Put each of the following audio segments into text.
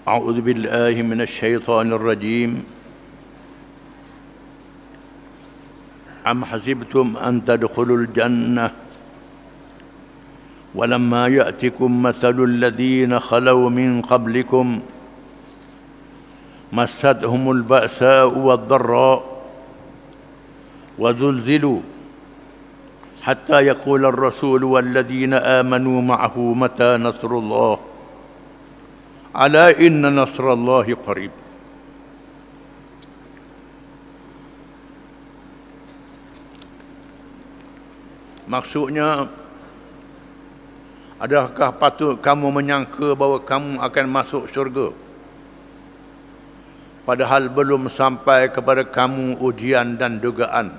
أعوذ بالله من الشيطان الرجيم أم حسبتم أن تدخلوا الجنة ولما يأتكم مثل الذين خلوا من قبلكم مستهم البأساء والضراء وزلزلوا حتى يقول الرسول والذين آمنوا معه متى نصر الله ألا إن نصر الله قريب. Maksudnya, adakah patut kamu menyangka bahawa kamu akan masuk syurga padahal belum sampai kepada kamu ujian dan dugaan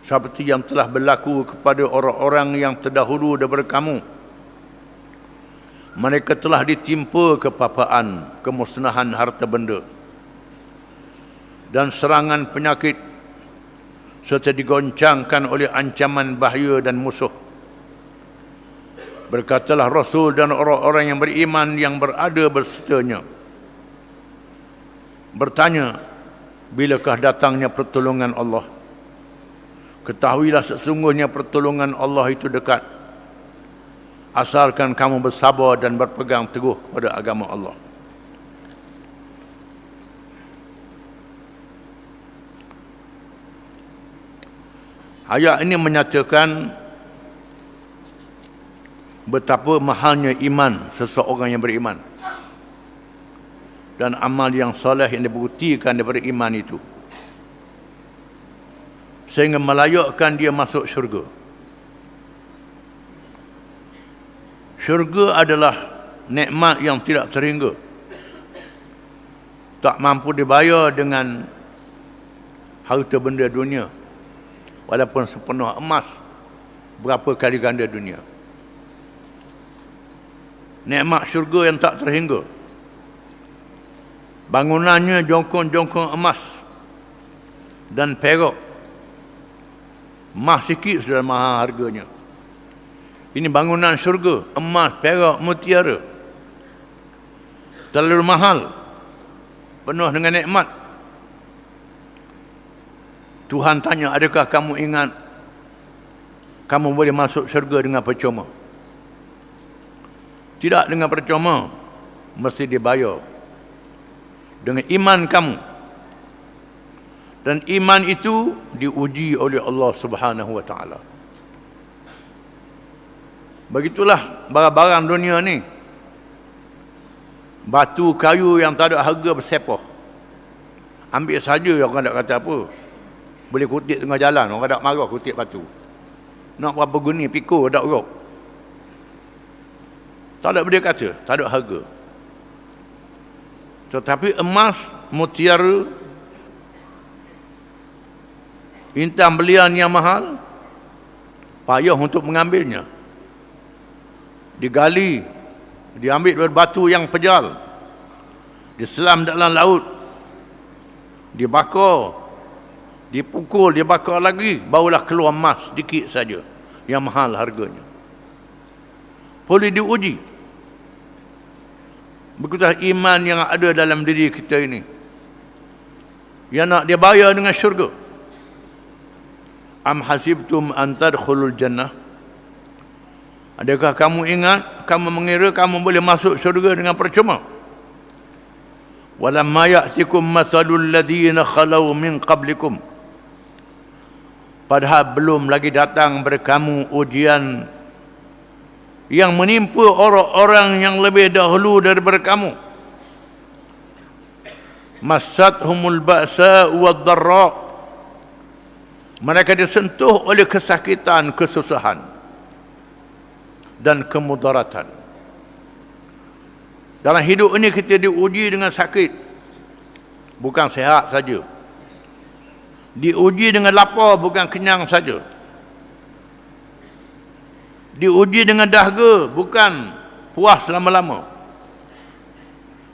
seperti yang telah berlaku kepada orang-orang yang terdahulu daripada kamu? Mereka telah ditimpa kepapaan, kemusnahan harta benda dan serangan penyakit serta digoncangkan oleh ancaman bahaya dan musuh. Berkatalah Rasul dan orang-orang yang beriman yang berada bersertanya, bertanya, bilakah datangnya pertolongan Allah? Ketahuilah sesungguhnya pertolongan Allah itu dekat, asalkan kamu bersabar dan berpegang teguh pada agama Allah. Ayat ini menyatakan betapa mahalnya iman seseorang yang beriman dan amal yang soleh yang dibuktikan daripada iman itu, sehingga melayakkan dia masuk syurga. Syurga adalah nikmat yang tidak terhingga, tak mampu dibayar dengan harta benda dunia, walaupun sepenuh emas berapa kali ganda dunia. Nikmat syurga yang tak terhingga, bangunannya jongkong-jongkong emas dan perak. Emas sikit sudah mahal harganya. Ini bangunan syurga, emas, perak, mutiara, terlalu mahal, penuh dengan nikmat. Tuhan tanya, adakah kamu ingat kamu boleh masuk syurga dengan percuma? Tidak dengan percuma, mesti dibayar dengan iman kamu. Dan iman itu diuji oleh Allah Subhanahu wa taala. Begitulah barang-barang dunia ni. Batu kayu yang tak ada harga bersepah, ambil saja, orang tak kata apa. Boleh kutip tengah jalan, orang tak marah kutip batu. Nak berapa guni pikul tak urut. Tak ada benda kata, tak ada harga. Tetapi emas, mutiara, intan belian yang mahal, payah untuk mengambilnya. Digali, diambil dari batu yang pejal, diselam dalam laut, dibakar, dipukul, dibakar lagi, barulah keluar emas sedikit saja yang mahal harganya. Boleh diuji. Begitulah iman yang ada dalam diri kita ini, yang nak dia bayar dengan syurga. Am hasibtum an tadkhulul jannah, adakah kamu ingat, kamu mengira kamu boleh masuk syurga dengan percuma? Walamma ya'tikum mathalul ladzina khalau min qablikum, padahal belum lagi datang kepada kamu ujian yang menimpa orang-orang yang lebih dahulu daripada kamu. Massathumul ba'sa wad dharra, mereka disentuh oleh kesakitan, kesusahan dan kemudaratan. Dalam hidup ini kita diuji dengan sakit, bukan sehat saja. Diuji dengan lapar, bukan kenyang saja. Diuji dengan dahaga, bukan puas selama-lama.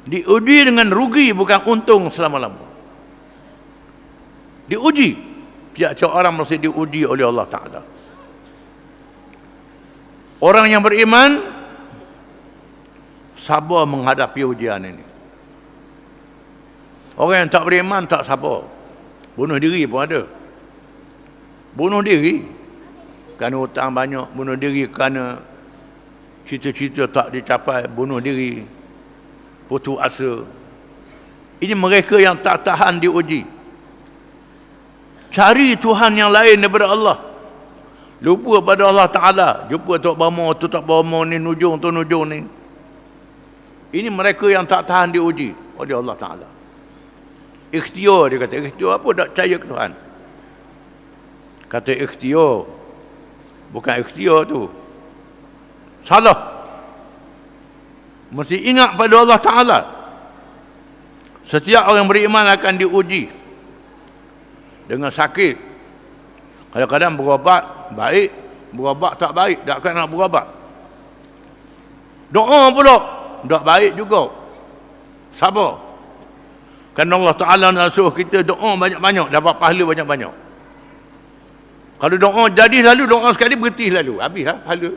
Diuji dengan rugi, bukan untung selama-lama. Diuji. Tiap-tiap orang mesti diuji oleh Allah Ta'ala. Orang yang beriman sabar menghadapi ujian ini. Orang yang tak beriman tak sabar. Bunuh diri pun ada. Bunuh diri kerana hutang banyak, bunuh diri kerana cita-cita tak dicapai, bunuh diri, putus asa. Ini mereka yang tak tahan diuji. Cari Tuhan yang lain daripada Allah. Lupa pada Allah Ta'ala. Jumpa Tok Bamo, tu Tok Bamo ni, nujung tu nujung ni. Ini mereka yang tak tahan diuji oleh Allah Ta'ala. Ikhtiar, dia kata. Ikhtiar apa? Tak percaya ke Tuhan. Kata ikhtiar. Bukan ikhtiar tu. Salah. Mesti ingat pada Allah Ta'ala. Setiap orang beriman akan diuji dengan sakit. Kadang-kadang berubat baik, berubat tak baik, takkan nak berubat. Doa pula tak baik juga. Sabar. Kerana Allah Ta'ala nak suruh kita doa banyak-banyak, dapat pahala banyak-banyak. Kalau doa jadi lalu, doa sekali berhenti lalu, habis lah pahala.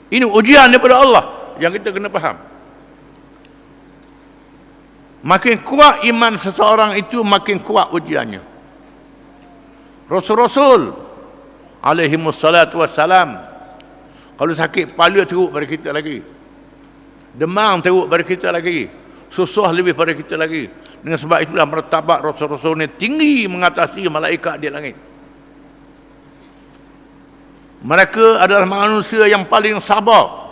Ini ujian daripada Allah yang kita kena faham. Makin kuat iman seseorang itu, makin kuat ujiannya. Rasul-Rasul alaihimussalatu wassalam, kalau sakit kepala teruk pada kita lagi, demam teruk pada kita lagi, susah lebih pada kita lagi. Dengan sebab itulah martabat Rasul-Rasul ini tinggi mengatasi malaikat di langit. Mereka adalah manusia yang paling sabar.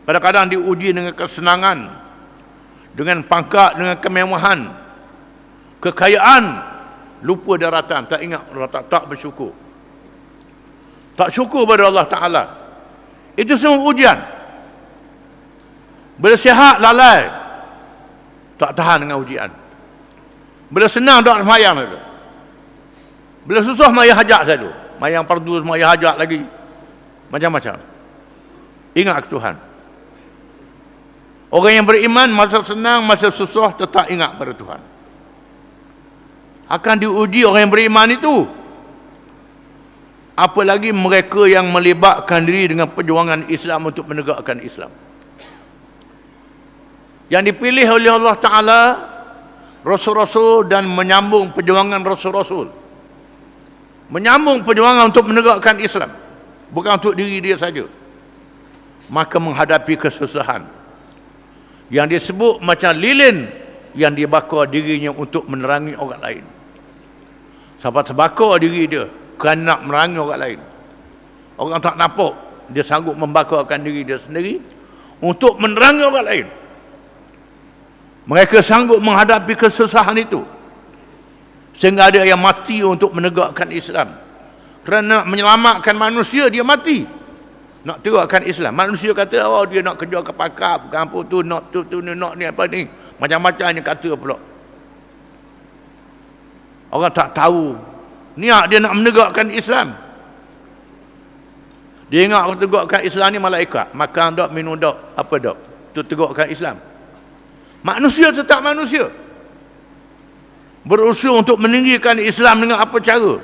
Kadang-kadang diuji dengan kesenangan, dengan pangkat, dengan kemewahan, kekayaan, lupa daratan, tak ingat tak bersyukur. Tak syukur pada Allah Ta'ala. Itu semua ujian. Bila sihat, lalai, tak tahan dengan ujian. Bila senang, tak semayang saja. Bila susah, maya hajat saja. Mayang fardu, maya hajat lagi. Macam-macam. Ingat ke Tuhan. Orang yang beriman, masa senang, masa susah, tetap ingat pada Tuhan. Akan diuji orang yang beriman itu. Apalagi mereka yang melibatkan diri dengan perjuangan Islam untuk menegakkan Islam. Yang dipilih oleh Allah Ta'ala, Rasul-Rasul, dan menyambung perjuangan Rasul-Rasul. Menyambung perjuangan untuk menegakkan Islam. Bukan untuk diri dia saja. Maka menghadapi kesusahan. Yang disebut macam lilin yang dibakar dirinya untuk menerangi orang lain. Sampai terbakar diri dia kerana nak menerangi orang lain. Orang tak nampak, dia sanggup membakarkan diri dia sendiri untuk menerangi orang lain. Mereka sanggup menghadapi kesusahan itu. Sehingga ada yang mati untuk menegakkan Islam. Kerana nak menyelamatkan manusia, dia mati nak tegakkan Islam. Manusia kata, oh dia nak kerja ke pakar, bukan apa tu, nak tu, nak ni, apa ni. Macam-macamnya kata pula. Orang tak tahu niat dia nak menegakkan Islam. Dia ingat tegakkan Islam ni malaikat. Makan tak, minum tak, apa tak. Tu tegakkan Islam. Manusia tetap manusia. Berusaha untuk meninggikan Islam dengan apa cara?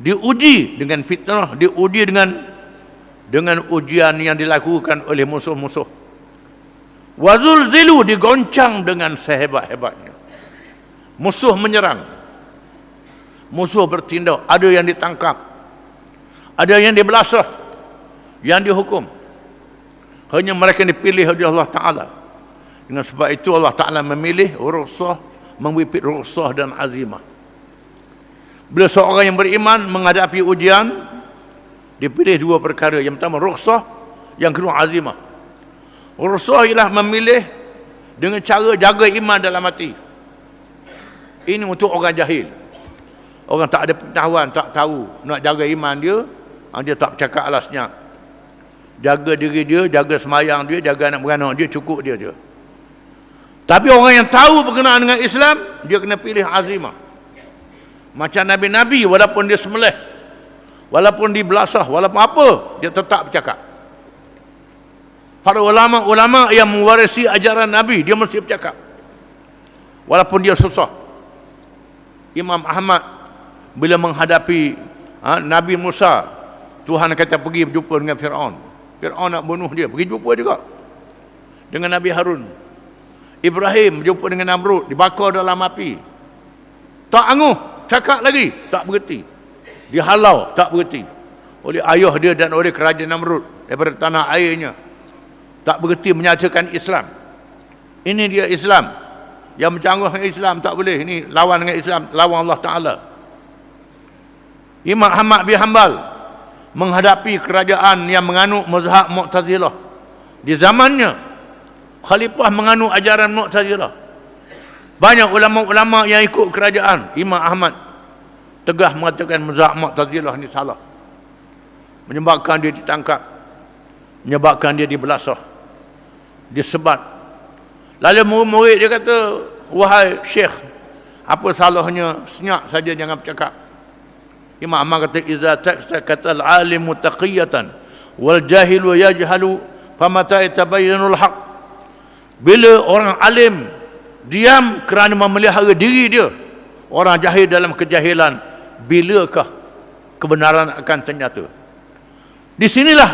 Diuji dengan fitnah, diuji dengan ujian yang dilakukan oleh musuh-musuh. Wazulzilu, digoncang dengan sehebat-hebatnya. Musuh menyerang. Musuh bertindak, ada yang ditangkap, ada yang dibelasah, yang dihukum. Hanya mereka yang dipilih oleh Allah Ta'ala. Dengan sebab itu Allah Ta'ala memilih rukhsah, memberi rukhsah dan azimah. Bila seorang yang beriman menghadapi ujian, dipilih dua perkara. Yang pertama rukhsah, yang kedua azimah. Rukhsah ialah memilih dengan cara jaga iman dalam hati. Ini untuk orang jahil. Orang tak ada pengetahuan, tak tahu nak jaga iman dia, dia tak bercakap lah senyap. Jaga diri dia, jaga semayang dia, jaga anak beranak dia, cukup dia. Tapi orang yang tahu berkenaan dengan Islam, dia kena pilih azimah. Macam Nabi-Nabi, walaupun dia sembelih, walaupun dibelasah, walaupun apa, dia tetap bercakap. Para ulama-ulama yang mewarisi ajaran Nabi, dia mesti bercakap. Walaupun dia susah. Imam Ahmad, bila menghadapi Nabi Musa, Tuhan kata pergi berjumpa dengan Fir'aun. Fir'aun nak bunuh dia, pergi jumpa juga dengan Nabi Harun. Ibrahim berjumpa dengan Namrud, dibakar dalam api. Tak angguh, cakap lagi, tak berhenti. Dihalau, tak berhenti. Oleh ayah dia dan oleh kerajaan Namrud daripada tanah airnya. Tak berhenti menyatakan Islam. Ini dia Islam. Yang bercanggah dengan Islam tak boleh. Ini lawan dengan Islam, lawan Allah Ta'ala. Imam Ahmad bin Hanbal menghadapi kerajaan yang menganut mazhab Mu'tazilah. Di zamannya khalifah menganut ajaran Mu'tazilah. Banyak ulama-ulama yang ikut kerajaan. Imam Ahmad tegas mengatakan mazhab Mu'tazilah ni salah. Menyebabkan dia ditangkap, menyebabkan dia dibelasah, disebat. Lalu murid-murid dia kata, wahai syekh, apa salahnya senyap saja, jangan bercakap. Imam Ahmad kata, iza sakata al-alimu taqiyatan wal jahilu yajhalu famata yatabayyanul haq. Bila orang alim diam kerana memelihara diri dia, orang jahil dalam kejahilan, bilakah kebenaran akan ternyata? Di sinilah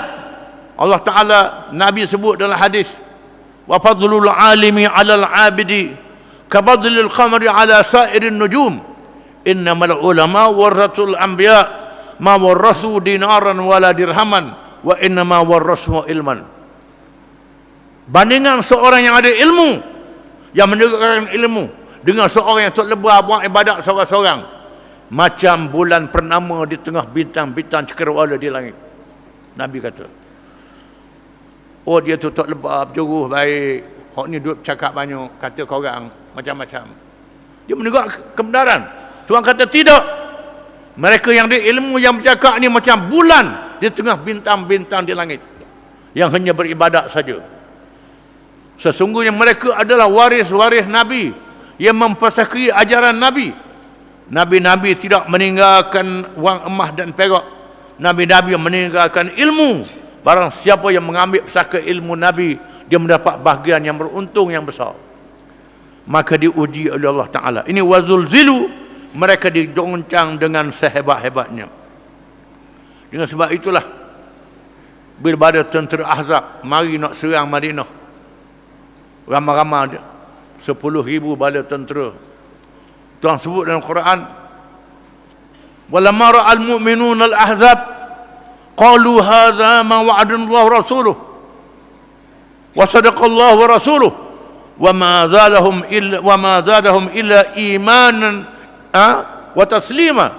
Allah Ta'ala, Nabi sebut dalam hadis, wa fadlul alimi 'alal 'abidi ka fadlil qamari 'ala sa'irin nujum, innamal ulama warathul anbiya ma warathu dinaran wala dirhaman wa innama warathu ilman. Bandingan seorang yang ada ilmu, yang menegakkan ilmu, dengan seorang yang tak lebar buat ibadat seorang-seorang, macam bulan purnama di tengah bintang-bintang cakrawala di langit. Nabi kata, oh dia tu tak lebar, berjuruh baik, hok ni duduk cakap banyak, kata korang macam-macam. Dia menegak kebenaran. Tuhan kata tidak. Mereka yang ada ilmu, yang bercakap ni macam bulan di tengah bintang-bintang di langit, yang hanya beribadat saja. Sesungguhnya mereka adalah waris-waris Nabi yang memfasakhi ajaran Nabi. Nabi-Nabi tidak meninggalkan wang emas dan perak. Nabi-Nabi yang meninggalkan ilmu. Barang siapa yang mengambil pusaka ilmu Nabi, dia mendapat bahagian yang beruntung yang besar. Maka diuji oleh Allah Ta'ala. Ini wazulzilu, mereka digoncang dengan sehebat-hebatnya. Dengan sebab itulah, bila ada tentera Ahzab mari nak serang Madinah, ramai-ramai 10,000 bala tentera. Tuhan sebut dalam Quran, walamma ra'al mu'minuna al-ahzab qalu hadza ma wa'adana Allah wa rasuluhu wa sadaqa Allah wa rasuluhu wa ma zadahum illa imanan wa taslima.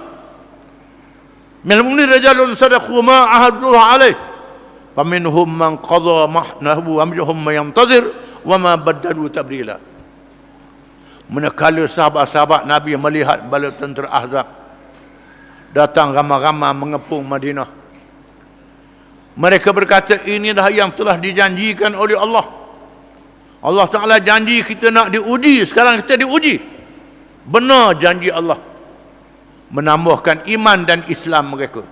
Minal mu'minina rijalun sadaqu ma ahadullah alaih faminhum man qadha mahnahu wa minhum man yantazir wa ma baddalu tabdila. Manakala sahabat-sahabat Nabi melihat bala tentera Ahzab datang ramai-ramai mengepung Madinah, mereka berkata, inilah yang telah dijanjikan oleh Allah. Allah Ta'ala janji kita nak diuji, sekarang kita diuji. Benar janji Allah, menambahkan iman dan Islam mereka.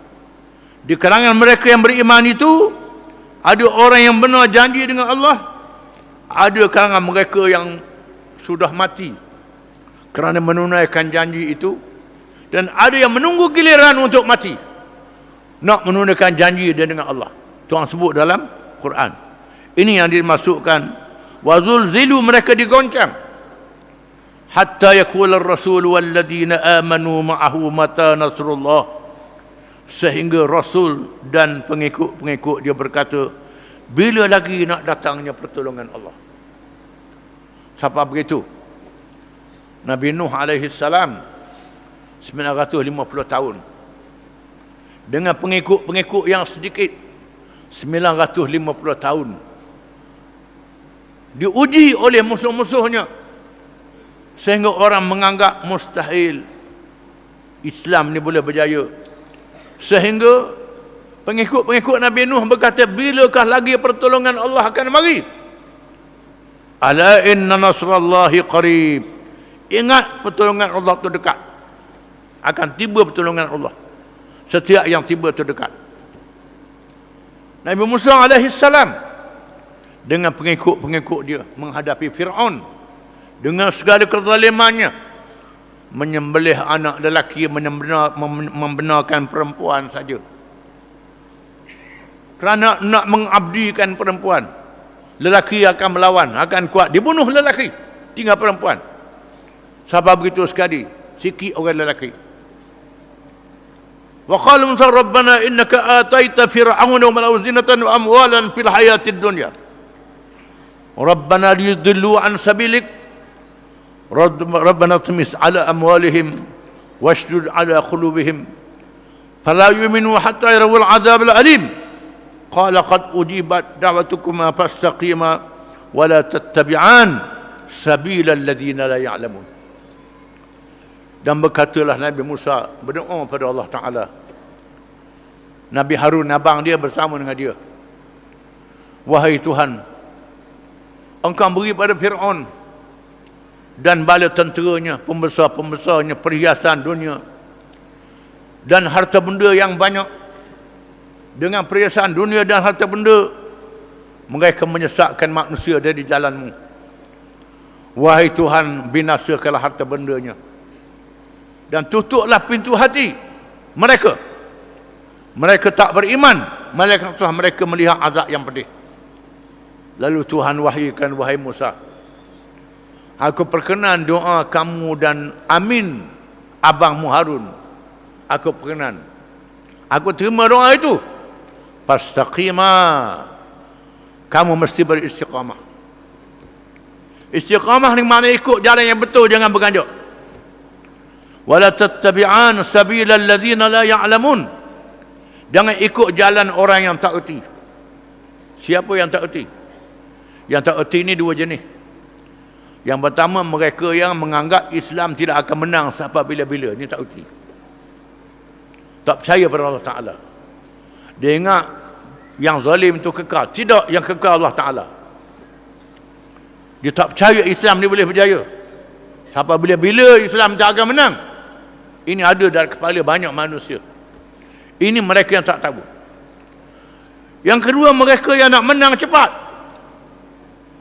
Di kalangan mereka yang beriman itu, ada orang yang benar janji dengan Allah, ada kalangan mereka yang sudah mati kerana menunaikan janji itu, dan ada yang menunggu giliran untuk mati nak menunaikan janji dia dengan Allah. Tuhan sebut dalam Quran. Ini yang dimasukkan wazulzilu, mereka digoncang. Hatta yaqula ar-rasul walladzina amanu ma'ahu mata nasrullah, sehingga Rasul dan pengikut-pengikut dia berkata, bila lagi nak datangnya pertolongan Allah. Siapa begitu? Nabi Nuh alaihi salam 950 tahun dengan pengikut-pengikut yang sedikit 950 tahun diuji oleh musuh-musuhnya, sehingga orang menganggap mustahil Islam ni boleh berjaya. Sehingga pengikut-pengikut Nabi Nuh berkata, bilakah lagi pertolongan Allah akan mari? Ala inna nasrallahi qarib. Ingat, pertolongan Allah itu dekat. Akan tiba pertolongan Allah. Setiap yang tiba itu dekat. Nabi Musa alaihi salam dengan pengikut-pengikut dia menghadapi Fir'aun dengan segala kezalimannya, menyembelih anak lelaki, membenarkan perempuan saja. kerana nak mengabdikan perempuan. Lelaki akan melawan, akan kuat, dibunuh lelaki, tinggal perempuan. Sebab begitu sekali sikit orang lelaki. Wa qala Musa rabbana innaka ataita fir'auna wa mala'ahu zinatan wa amwalan fil hayatid dunya rabbana liyudillu an sabilik rabbana tumis ala amwalihim washdud ala qulubihim fala yu'minu hatta yarawul azab al-alim qala qad ujibat da'watukuma fastaqima wa la tattabi'an sabila alladhina la ya'lamun. Dan berkatalah Nabi Musa berdoa pada Allah Ta'ala. Nabi Harun, abang dia, bersama dengan dia. Wahai Tuhan, Engkau beri pada Fir'aun dan bala tenteranya, pembesar-pembesarnya, perhiasan dunia dan harta benda yang banyak. Dengan perhiasan dunia dan harta benda, mereka menyesatkan manusia dari jalan-Mu. Wahai Tuhan, binasakanlah harta bendanya dan tutuplah pintu hati mereka. Mereka tak beriman, malaikat mereka melihat azab yang pedih. Lalu Tuhan wahyukan, wahai Musa, aku perkenan doa kamu dan Amin, abangmu Harun. Aku perkenan, aku terima doa itu. Fastaqima, kamu mesti beristiqamah. Istiqamah ni makna ikut jalan yang betul, jangan berganjak. Wala tattabi'an sabilal ladzina la ya'lamun. Jangan ikut jalan orang yang tak erti. Siapa yang tak erti? Yang tak erti ni dua jenis. Yang pertama, mereka yang menganggap Islam tidak akan menang sampai bila-bila. Ini tak erti. Tak percaya pada Allah Ta'ala. Dia ingat yang zalim itu kekal. Tidak, yang kekal Allah Ta'ala. Dia tak percaya Islam ni boleh berjaya. Sampai bila-bila Islam tak akan menang. Ini ada dalam kepala banyak manusia. Ini mereka yang tak tahu. Yang kedua, mereka yang nak menang cepat.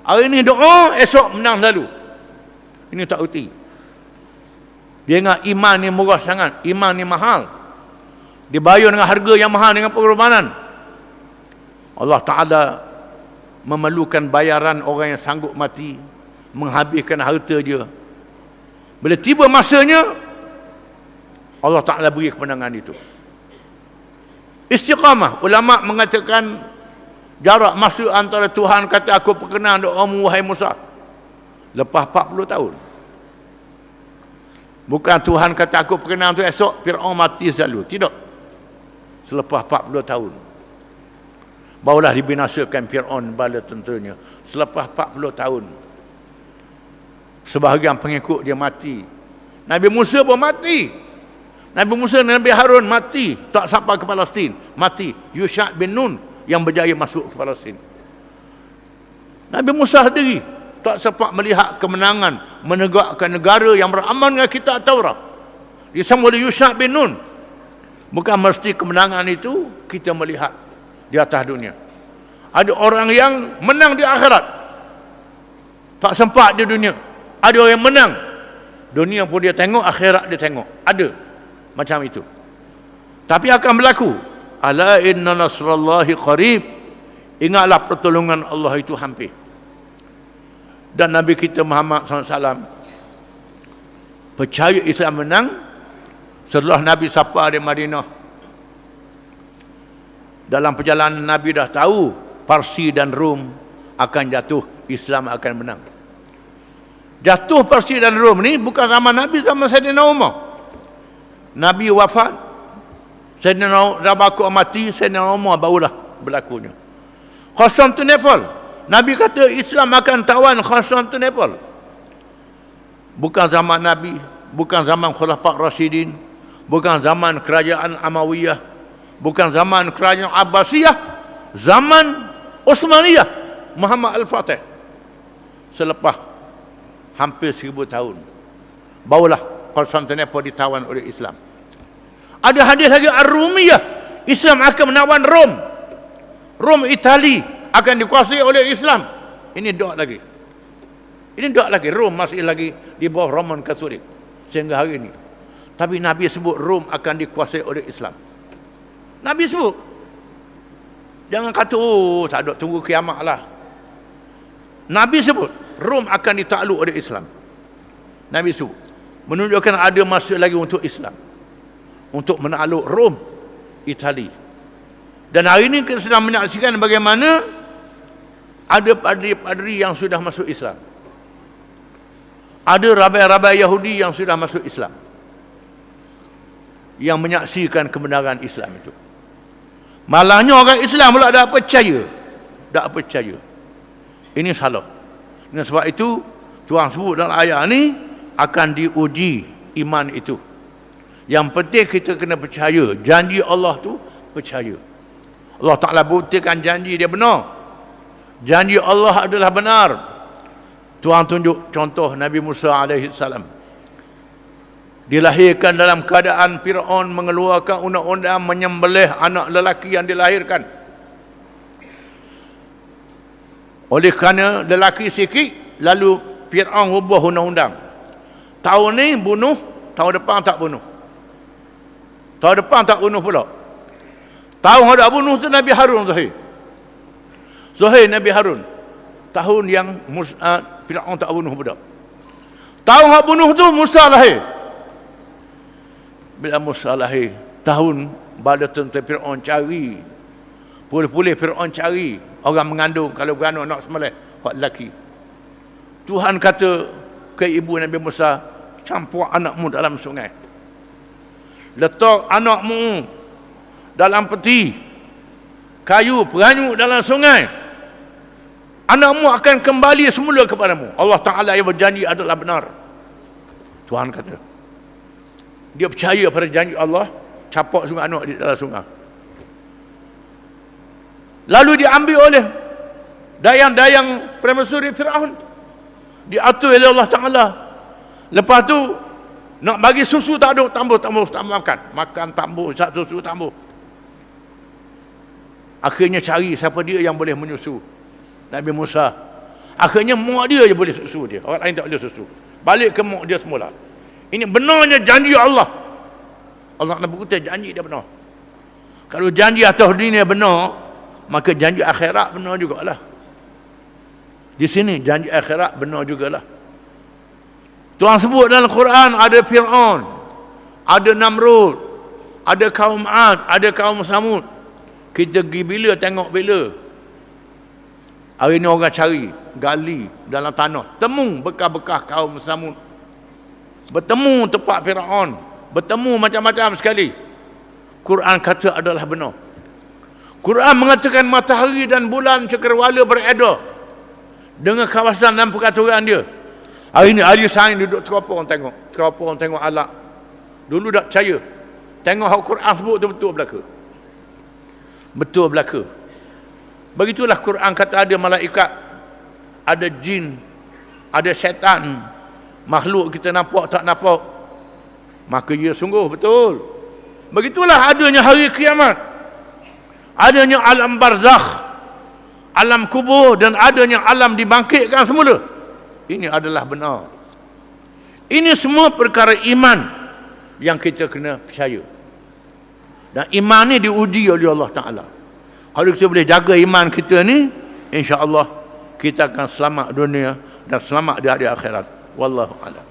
Hari ini doa, esok menang selalu. Ini tak erti. Dia ingat iman ni murah sangat, iman ni mahal. Dibayar dengan harga yang mahal, dengan pengorbanan. Allah Ta'ala memerlukan bayaran orang yang sanggup mati, menghabiskan harta dia. Bila tiba masanya, Allah Ta'ala beri kemenangan itu. Istiqamah, ulama mengatakan jarak masa antara Tuhan kata aku perkenan doamu wahai Musa lepas 40 tahun. Bukan Tuhan kata aku perkenan tu esok Fir'aun mati selalu. Tidak. Selepas 40 tahun barulah dibinasakan Fir'aun bala tenteranya. Selepas 40 tahun sebahagian pengikut dia mati. Nabi Musa pun mati. Nabi Musa dan Nabi Harun mati, tak sampai ke Palestin, mati. Yusha' bin Nun yang berjaya masuk ke Palestin. Nabi Musa sendiri tak sempat melihat kemenangan menegakkan negara yang beraman dengan kitab Taurat. Disambung oleh Yusha' bin Nun. Bukan mesti kemenangan itu kita melihat di atas dunia. Ada orang yang menang di akhirat, tak sempat di dunia. Ada orang yang menang dunia pun dia tengok, akhirat dia tengok. Ada macam itu. Tapi akan berlaku. Ala inna nasrallahi qarib. Ingatlah pertolongan Allah itu hampir. Dan Nabi kita Muhammad SAW percaya Islam menang setelah Nabi sapa di Madinah. Dalam perjalanan Nabi dah tahu Parsi dan Rom akan jatuh, Islam akan menang. Jatuh Parsi dan Rom ni bukan zaman Nabi, zaman Sayyidina Umar. Nabi wafat, Sayyidina Abu mati, Sayyidina Umar barulah berlakunya. Konstantinopel, Nabi kata Islam akan tawan Konstantinopel. Bukan zaman Nabi, bukan zaman Khulafa' Rasyidin, bukan zaman kerajaan Amawiyah, bukan zaman kerajaan Abbasiyah, zaman Utsmaniyah, Muhammad Al-Fatih. Selepas hampir 1000 tahun barulah Konstantinopel ditawan oleh Islam. Ada hadis lagi Ar-Rumiyah, Islam akan menawan Rom. Rom Itali akan dikuasai oleh Islam. Ini doa lagi. Ini doa lagi. Rom masih lagi di bawah Roman Katolik sehingga hari ini. Tapi Nabi sebut Rom akan dikuasai oleh Islam. Nabi sebut. Jangan kata, oh tak ada, tunggu kiamat lah. Nabi sebut, Rom akan ditakluk oleh Islam. Nabi sebut. Menunjukkan ada masa lagi untuk Islam. Untuk menakluk Rom, Itali. Dan hari ini kita sedang menyaksikan bagaimana ada padri-padri yang sudah masuk Islam. Ada rabai-rabai Yahudi yang sudah masuk Islam. Yang menyaksikan kebenaran Islam itu. Malahnya orang Islam pula tak percaya. Tak percaya. Ini salah. Dan sebab itu, Tuhan sebut dalam ayat ni, akan diuji iman itu. Yang penting kita kena percaya. Janji Allah tu, percaya. Allah Ta'ala buktikan janji dia benar. Janji Allah adalah benar. Tuhan tunjuk contoh Nabi Musa AS. Dilahirkan dalam keadaan Fir'aun mengeluarkan undang-undang menyembelih anak lelaki yang dilahirkan. Oleh kerana lelaki sikit, lalu Fir'aun ubah undang-undang. Tahun ni bunuh, tahun depan tak bunuh. Tahun depan tak bunuh pula. Tahun ada bunuh tu Nabi Harun Zuhair. Zuhair Nabi Harun. Tahun yang Fir'aun tak bunuh budak. Tahun yang bunuh tu Musa lahir. Bila Musa lahir, tahun pada tentera Fir'aun cari. Pulih-pulih Fir'aun cari orang mengandung, kalau beranak nak sembelih hak lelaki. Tuhan kata ke ibu Nabi Musa, campur anakmu dalam sungai. Letak anakmu dalam peti kayu, peranyuk dalam sungai. Anakmu akan kembali semula kepadamu. Allah Ta'ala yang berjanji adalah benar. Tuhan kata. Dia percaya pada janji Allah, capak sungai anak di dalam sungai. Lalu diambil oleh dayang-dayang permaisuri Fir'aun. Diatur oleh Allah Ta'ala. Lepas tu, nak bagi susu tak ada, tambah makan. Makan tambah, susu tambah. Akhirnya cari siapa dia yang boleh menyusu. Nabi Musa. Akhirnya mak dia je boleh susu dia. Orang lain tak boleh susu. Balik ke mak dia semula. Ini benarnya janji Allah. Allah nak berkata janji dia benar. Kalau janji atas dunia benar, maka janji akhirat benar jugalah. Di sini janji akhirat benar jugalah. Tuhan sebut dalam Quran ada Fir'aun, ada Namrud, ada kaum Ad, ada kaum Samud. Kita pergi bila tengok bila. Hari ini orang cari, gali dalam tanah, temu bekas-bekas kaum Samud. Bertemu tempat Fir'aun, bertemu macam-macam sekali. Quran kata adalah benar. Quran mengatakan matahari dan bulan cakrawala beredar dengan kawasan dan peraturan dia. Hari ini ahli sains duduk teropong tengok alat. Dulu tak percaya. Tengok hak Quran sebut tu betul belaka. Betul belaka. Begitulah Quran kata ada malaikat, ada jin, ada syaitan, makhluk kita nampak tak nampak. Maka ia sungguh betul. Begitulah adanya hari kiamat. Adanya alam barzakh, alam kubur, dan adanya alam dibangkitkan semula. Ini adalah benar. Ini semua perkara iman yang kita kena percaya. Dan iman ni diuji oleh Allah Ta'ala. Kalau kita boleh jaga iman kita ni, insya-Allah kita akan selamat dunia dan selamat di hari akhirat. Wallahu a'lam.